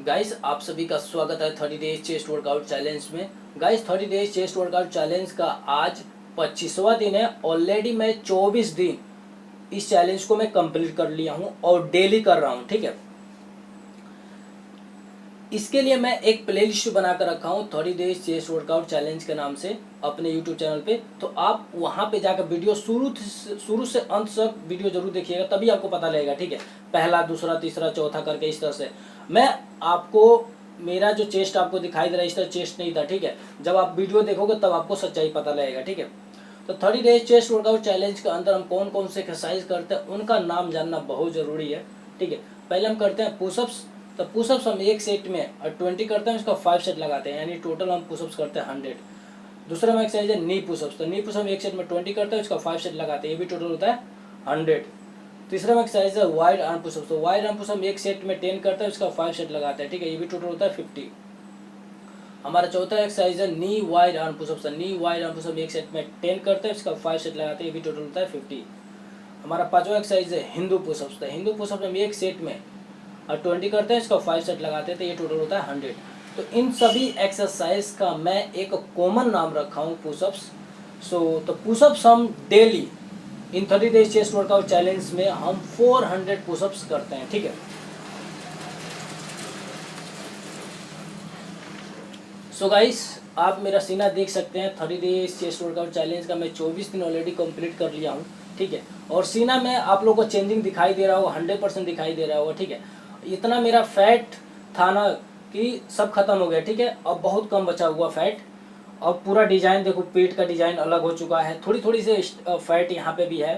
Guys आप सभी का स्वागत है 30 डेज चेस्ट वर्कआउट चैलेंज में। Guys 30 days chest workout challenge का आज 25वां दिन है। ऑलरेडी मैं 24 दिन इस चैलेंज को मैं कंप्लीट कर लिया हूं और डेली कर रहा हूं। ठीक है, इसके लिए मैं एक प्लेलिस्ट बना कर रखा हूँ 30 डेज चेस्ट वर्कआउट चैलेंज के नाम से अपने यूट्यूब चैनल पे। तो आप वहाँ पे जाकर वीडियो शुरू से अंत तक वीडियो जरूर देखिएगा, तभी आपको पता लगेगा। ठीक है, पहला दूसरा तीसरा चौथा करके इस तरह से मैं आपको, मेरा जो चेस्ट आपको दिखाई दे रहा है इस तरह चेस्ट नहीं था। ठीक है, जब आप वीडियो देखोगे तब आपको सच्चाई पता लगेगा। ठीक है, तो 30 डेज चेस्ट वर्कआउट चैलेंज के अंदर हम कौन कौन से एक्सरसाइज करते हैं उनका नाम जानना बहुत जरूरी है। ठीक है, पहले हम करते हैं पुशअप्स। तो पुशअप्स हम एक सेट में 20 करते हैं, उसका 5 सेट लगाते हैं, यानी टोटल हम पुशअप्स करते हैं 100। दूसरा में एक्सरसाइज है नी पुशअप्स। तो नी पुशअप एक सेट में 20 करते हैं, उसका 5 सेट लगाते हैं, ये भी टोटल होता है 100। तीसरा में एक्सरसाइज है वाइड आर्म पुशअप्स। तो वाइड आर्म पुशअप एक सेट में 10 करते हैं, उसका 5 सेट लगाते हैं। ठीक है, ये भी टोटल होता है 50। हमारा चौथा एक्सरसाइज है नी वाइड आर्म पुशअप्स। नी वाइड आर्म पुशअप एक सेट में 10 करते हैं, इसका 5 सेट लगाते हैं, ये भी टोटल होता है 50। हमारा पांचवा एक्सरसाइज है हिंदू पुशअप्स। तो हिंदू पुशअप हम एक सेट में 20 करते हैं, इसका 5 सेट लगाते हैं, तो ये टोटल होता है 100। तो इन सभी एक्सरसाइज का मैं एक कॉमन नाम रखा हूँ पुशअप्स। तो पुशअप्स हम डेली इन 30 डेज चेस्ट वर्कआउट चैलेंज में हम 400 पुशअप्स करते हैं। ठीक है, सो गाइस आप मेरा सीना देख सकते हैं। 30 डेज चेस्ट वर्कआउट चैलेंज का मैं 24 दिन ऑलरेडी कंप्लीट कर लिया हूँ। ठीक है, और सीना में आप लोगों को चेंजिंग दिखाई दे रहा होगा, 100% दिखाई दे रहा होगा। ठीक है, इतना मेरा फैट था ना कि सब खत्म हो गया। ठीक है, अब बहुत कम बचा हुआ फैट। अब पूरा डिजाइन देखो, पेट का डिजाइन अलग हो चुका है, थोड़ी थोड़ी से फैट यहाँ पे भी है,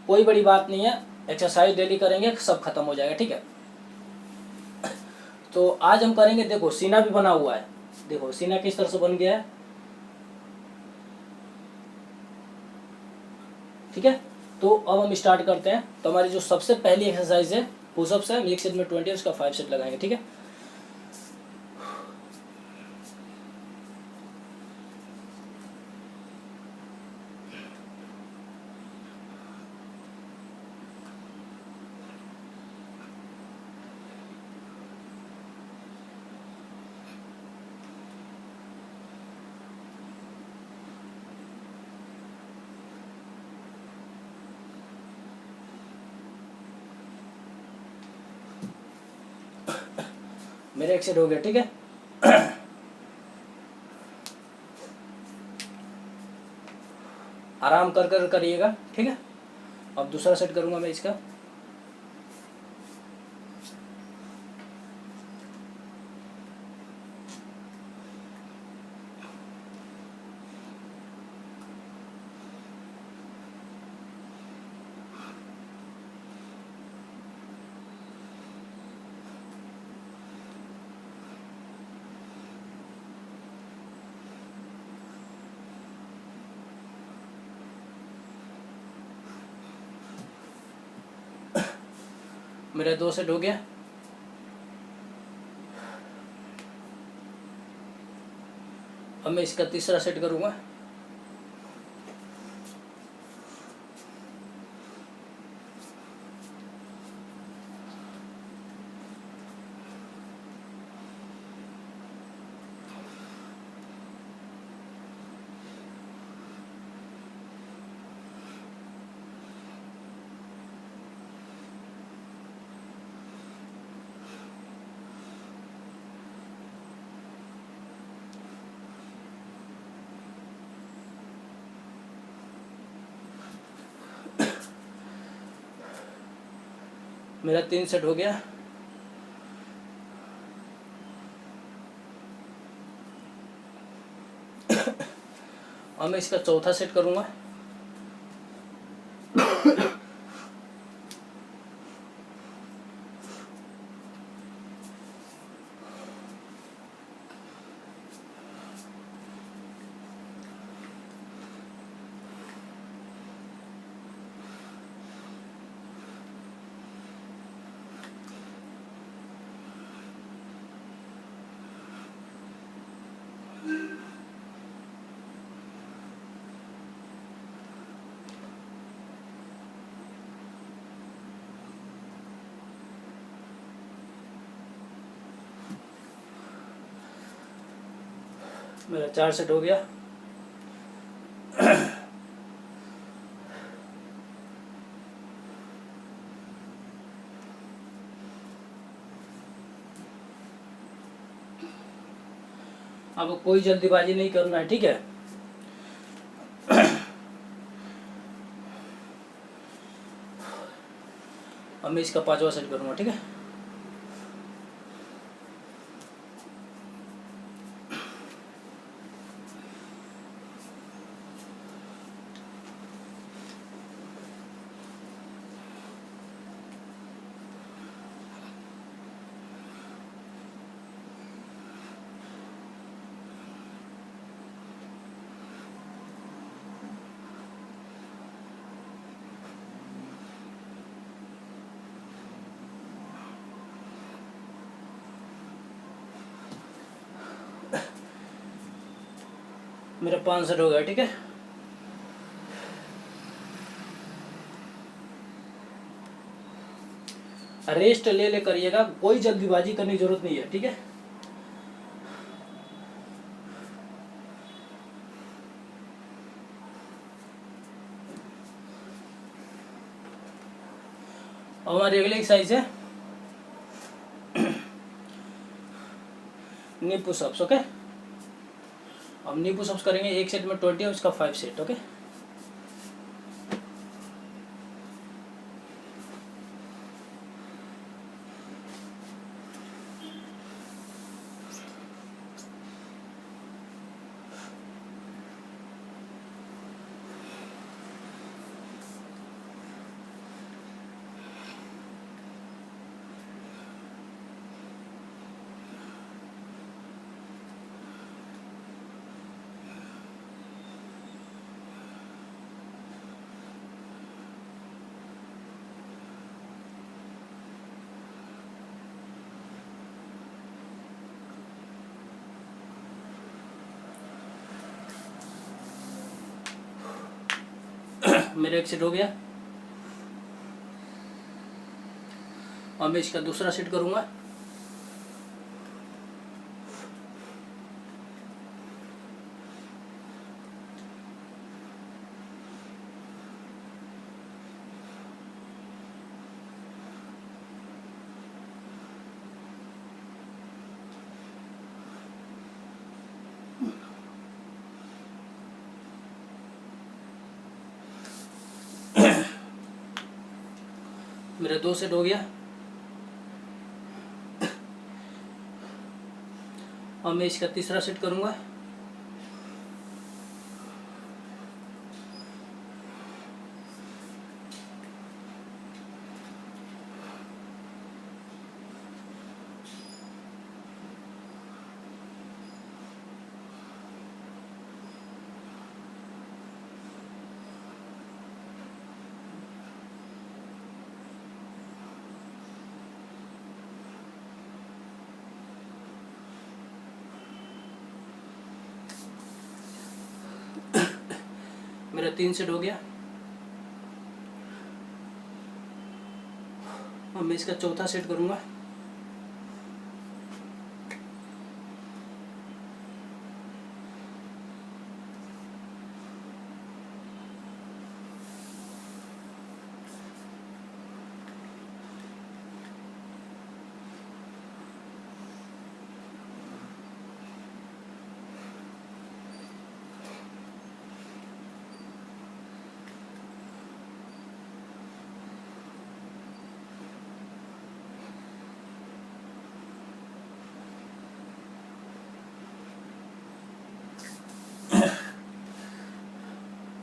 कोई बड़ी बात नहीं है। एक्सरसाइज डेली करेंगे सब खत्म हो जाएगा। ठीक है, तो आज हम करेंगे, देखो सीना भी बना हुआ है, देखो सीना किस तरह से बन गया है। ठीक है, तो अब हम स्टार्ट करते हैं। तो हमारी जो सबसे पहली एक्सरसाइज है पुशअप्स है, हम एक सेट में 20 उसका 5 सेट लगाएंगे। ठीक है, मेरा एक सेट हो गया। ठीक है, आराम कर कर करिएगा। ठीक है, अब दूसरा सेट करूंगा मैं इसका। मेरा 2 सेट हो गया। अब मैं इसका तीसरा सेट करूंगा। मेरा 3 सेट हो गया। अब मैं इसका चौथा सेट करूंगा। मेरा 4 सेट हो गया। आपको कोई जल्दीबाजी नहीं करना है, ठीक है। अब मैं इसका 5वां सेट करूँगा, ठीक है। मेरा 5 सेट हो गया, ठीक है। रेस्ट ले करिएगा, कोई जल्दीबाजी करने की जरूरत नहीं है, ठीक है। और हमारी अगली एक्सरसाइज है नी पुशअप्स, ओके। हम नी पुशअप्स करेंगे, एक सेट में 20 और इसका 5 सेट, ओके। मेरा एक सेट हो गया। और मैं इसका दूसरा सेट करूंगा। मेरा 2 सेट हो गया। और मैं इसका तीसरा सेट करूंगा। मेरा 3 सेट हो गया। और मैं इसका चौथा सेट करूंगा।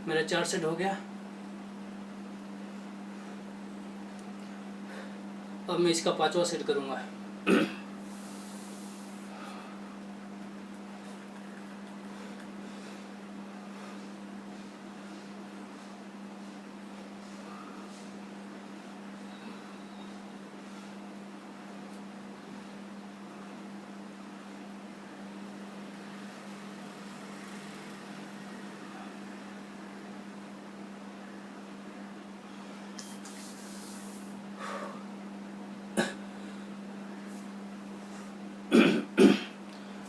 मेरा 4 सेट हो गया। अब मैं इसका 5वां सेट करूंगा।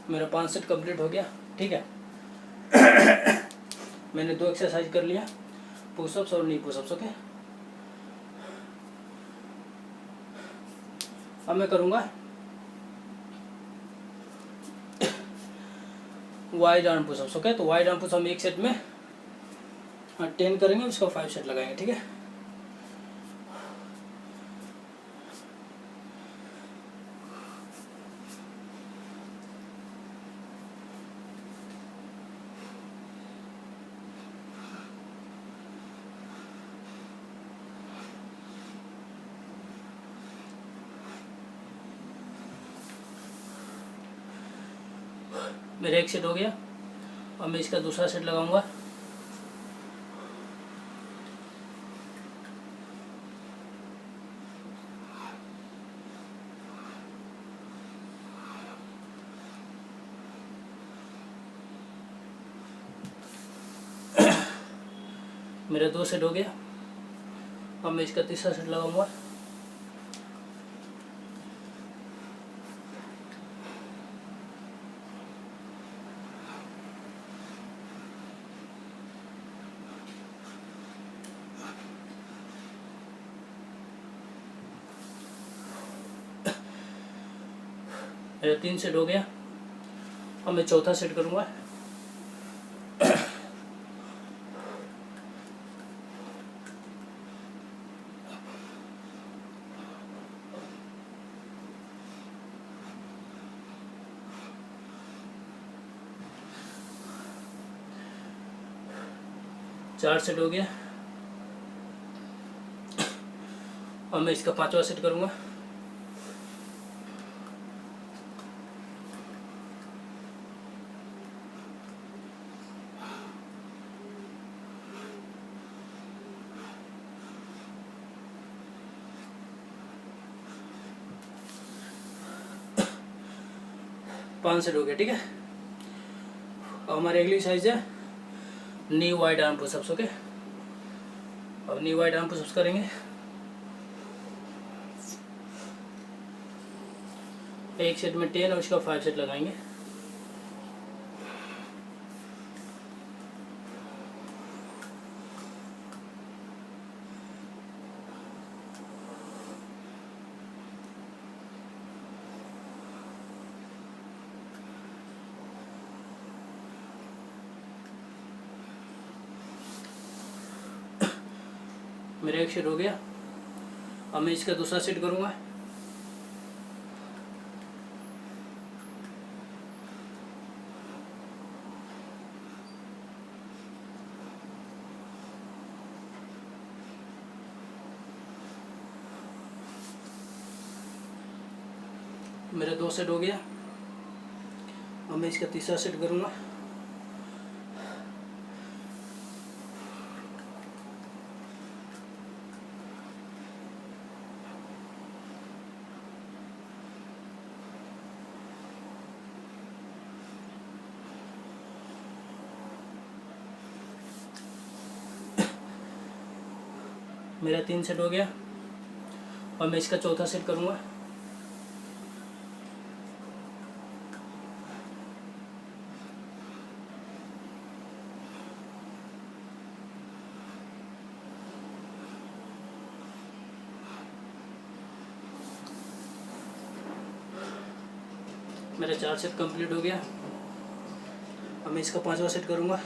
मेरा 5 सेट कंप्लीट हो गया। ठीक है। मैंने 2 एक्सरसाइज कर लिया, पुशअप्स और नी पुशअप्स। ओके, अब मैं करूँगा वाइड आर्म पुशअप्स। ओके, तो वाइड आर्म पुशअप हम एक सेट में 10 करेंगे, उसका 5 सेट लगाएंगे। ठीक है, मेरा एक सेट हो गया। अब मैं इसका दूसरा सेट लगाऊंगा। मेरा 2 सेट हो गया। अब मैं इसका तीसरा सेट लगाऊंगा। मेरा 3 सेट हो गया। अब मैं चौथा सेट करूँगा। चार सेट हो गया। और मैं इसका 5वां सेट करूँगा। पाँच सेट हो गया। ठीक है, अब हमारी अगली एक्सरसाइज है नी वाइड आर्म पुशअप्स। ओके, अब नी वाइड आर्म पुशअप्स करेंगे। एक सेट में 10 और इसका 5 सेट लगाएंगे। मेरा एक सेट हो गया। अब मैं इसका दूसरा सेट करूँगा। मेरा 2 सेट हो गया। अब मैं इसका तीसरा सेट करूँगा। मेरा 3 सेट हो गया। और मैं इसका चौथा सेट करूँगा। मेरा 4 सेट कंप्लीट हो गया। अब मैं इसका 5वां सेट करूँगा।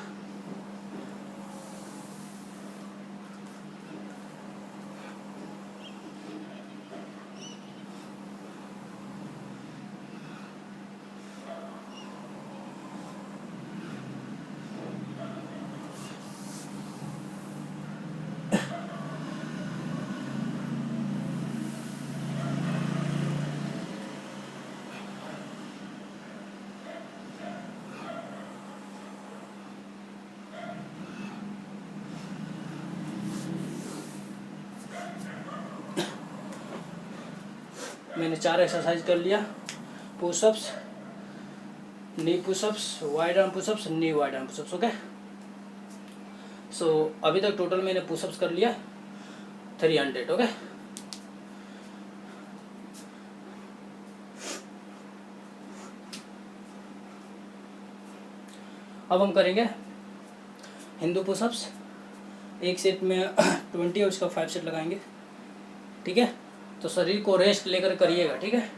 मैंने 4 एक्सरसाइज कर लिया, पुशअप्स, नी पुशअप्स, वाइड आर्म पुशअप्स, नी वाइड आर्म पुशअप्स। ओके, सो अभी तक टोटल मैंने पुशअप्स कर लिया 300। ओके, अब हम करेंगे हिंदू पुशअप्स। एक सेट में 20 और उसका 5 सेट लगाएंगे, ठीक है। तो शरीर को रेस्ट लेकर करिएगा, ठीक है,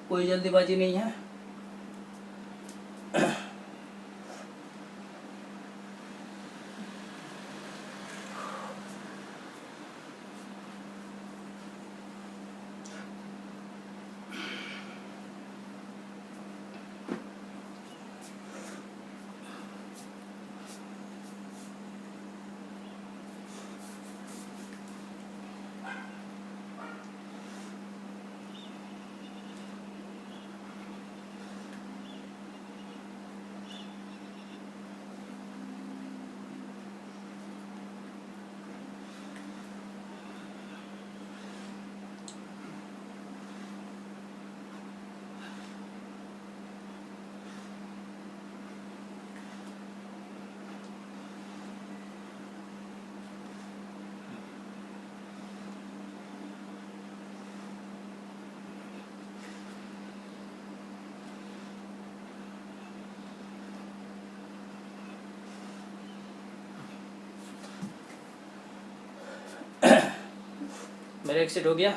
कोई जल्दीबाजी नहीं है। मेरा एक सेट हो गया।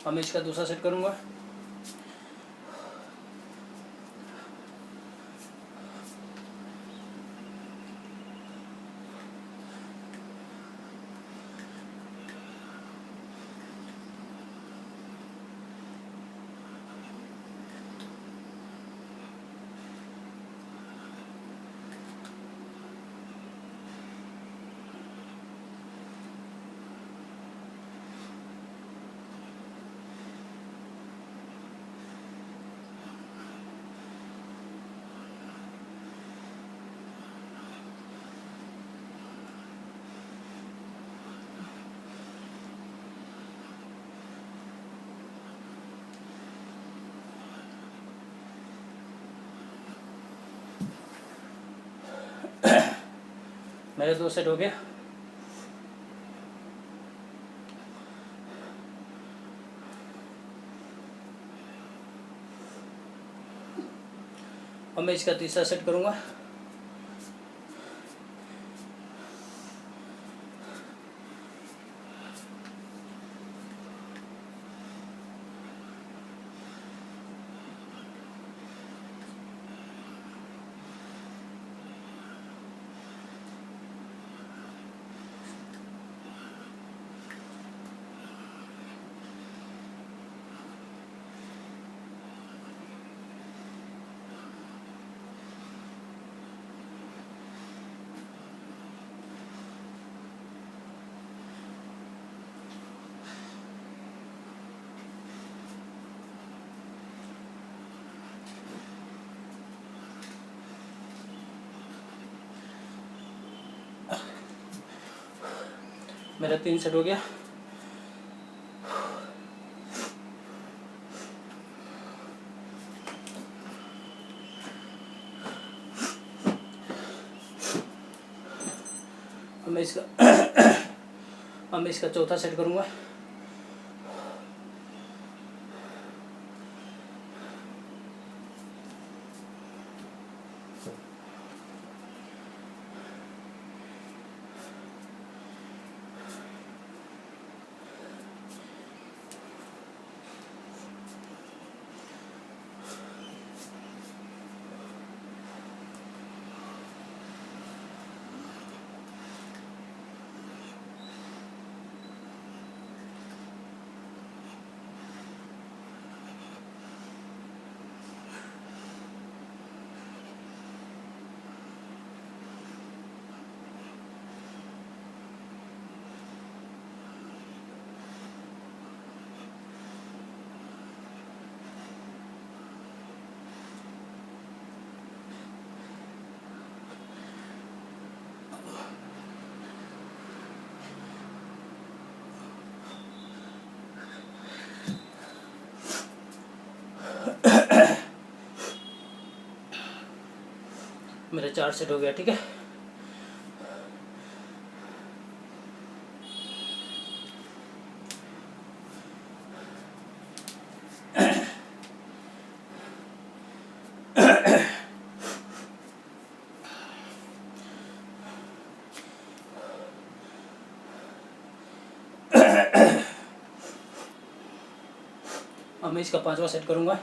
अब मैं इसका दूसरा सेट करूंगा। मेरे 2 सेट हो गया। अब मैं इसका तीसरा सेट करूंगा। मेरा 3 सेट हो गया। अब मैं इसका चौथा सेट करूंगा। मेरा 4 सेट हो गया, ठीक है। मैं इसका 5वां सेट करूँगा।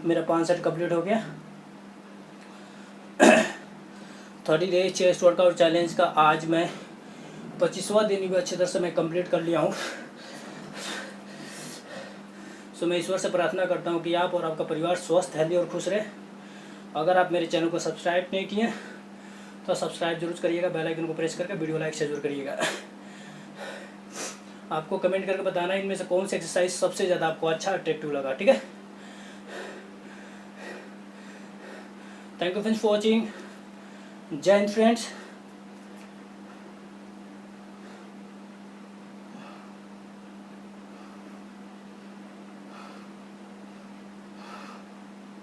मेरा 5 सेट कंप्लीट हो गया। 30 डेज चेस्ट वर्कआउट चैलेंज का आज मैं 25वां दिन भी अच्छी तरह से मैं कंप्लीट कर लिया हूँ। सो मैं ईश्वर से प्रार्थना करता हूँ कि आप और आपका परिवार स्वस्थ, हेल्दी और खुश रहे। अगर आप मेरे चैनल को सब्सक्राइब नहीं किए तो सब्सक्राइब जरूर करिएगा, बेल आइकन को प्रेस करके वीडियो लाइक जरूर करिएगा। आपको कमेंट करके बताना इनमें से कौन सी एक्सरसाइज सबसे ज़्यादा आपको अच्छा अट्रैक्टिव लगा, ठीक है। Thank you friends for watching. जय हिंद फ्रेंड्स।